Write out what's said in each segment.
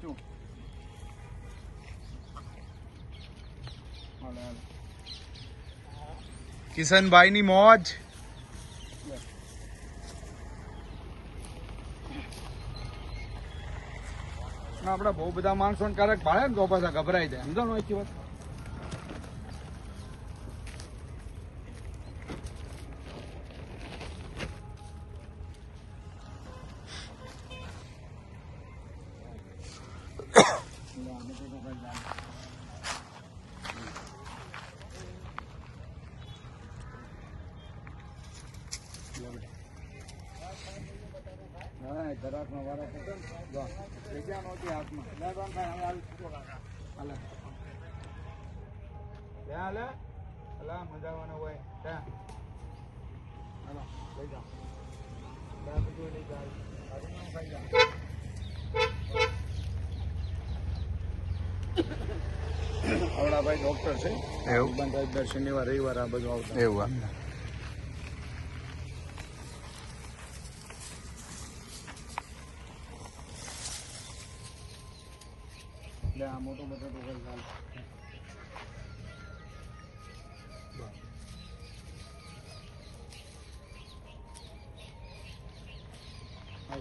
બચ્ચું કિશનભાઈ ની મોજ. આપડે બહુ બધા માણસો ક્યારેક ભાડે ને તો પાછા ગભરાઈ જાય સમજો ને આખી વાત. ઘરાકનો વારો જગ્યા નહોતી હાથમાં. હાલે અલા મજાવાનો હોય ત્યાં હાલો લઈ જાઓ. બધું લઈ જાય ખાઈ જાઓ. આવડા ભાઈ ડોક્ટર છે એવું બંધ દર શનિવાર રવિવાર આ બધું આવતા. એવું એટલે આ મોટો બટાટો કઈ ચાલ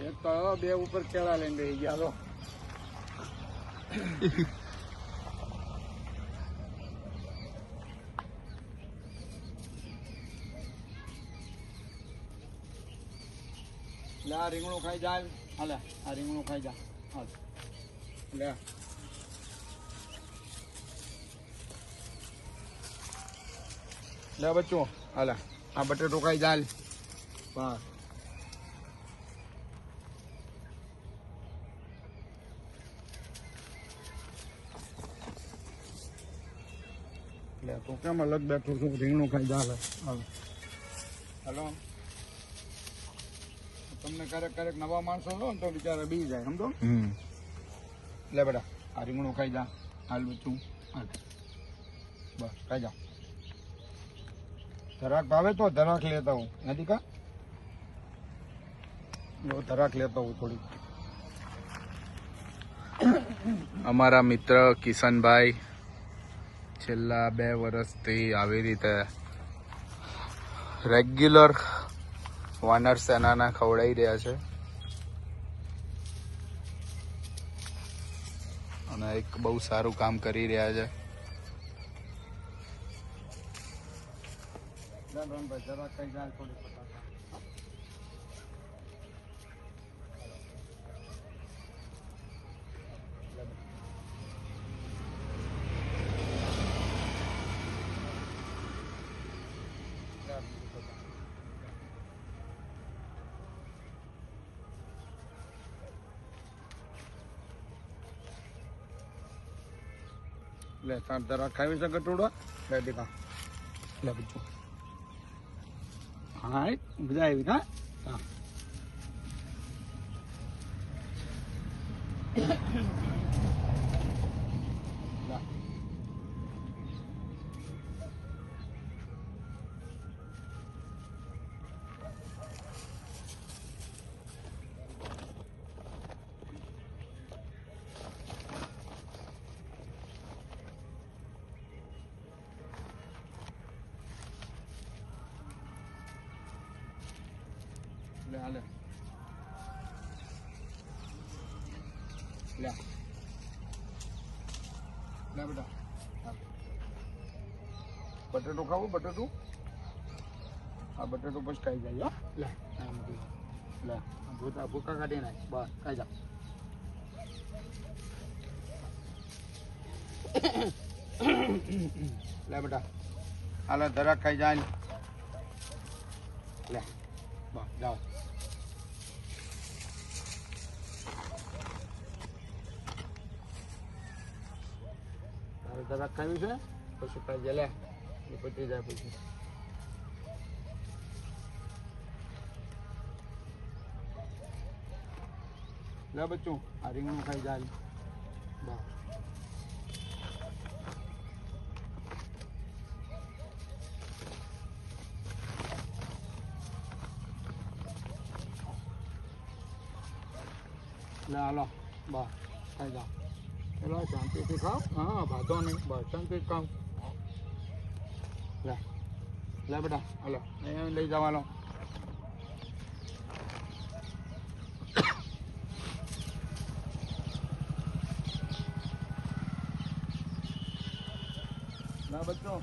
એક તો બે ઉપર કેળા લઈને બેસી ગયા લો. લે આ રીંગણું ખાઈ જાય. હાલે આ રીંગણું ખાઈ જા. હાલ લે લે બચ્ચું હાલે આ બટેટું ખાઈ જાય. બસ લે તું કેમ અલગ બેઠું છું? રીંગણું ખાઈ જા. હાલો તમને ક્યારેક નવા માણસો લો ને તો બિચારા બી જાય સમજો. લે બેટા આ રીંગણું ખાઈ જા. હાલ બચ્ચું હાલ બસ ખાઈ જા. ધરાક ભાવે તો ધરાક લેતા હું નથી કા ધરાક લેતા હું થોડી. અમારા મિત્ર કિશનભાઈ છેલ્લા 2 વર્ષથી આવી રીતે રેગ્યુલર વાનર સેનાના ખવડાવી રહ્યા છે અને એક બહુ સારું કામ કરી રહ્યા છે. જરાક કઈ જાય થોડી લે તાર જરાક ખાવી છે કટોડો. લે દીકા લે બચ્ચું હા મજા આવી ના. હા લે હાલે લે લે બેટા બટેટું ખાવું બટેટું. આ બટેટું પછી ખાઈ જાય. લે લે ભૂકા કાઢી નાખ બસ ખાઈ જા. લે બેટા હાલે ધરાક ખાઈ જાય. લે બસ જાઓ. તારે જરાક ખાવી છે પછી ખાઈ જાય. લે પતી જાય પછી. લે બચ્ચું આ રીંગણું ખાઈ જાય. બસ લે હાલો બસ ખાઈ જાઓ પેલા શાંતિથી ખાઓ હા ભાતો નહીં બસ શાંતિથી ખાઓ લે લે બેટા હલો અહીંયા લઈ જવાનો ના બચ્ચો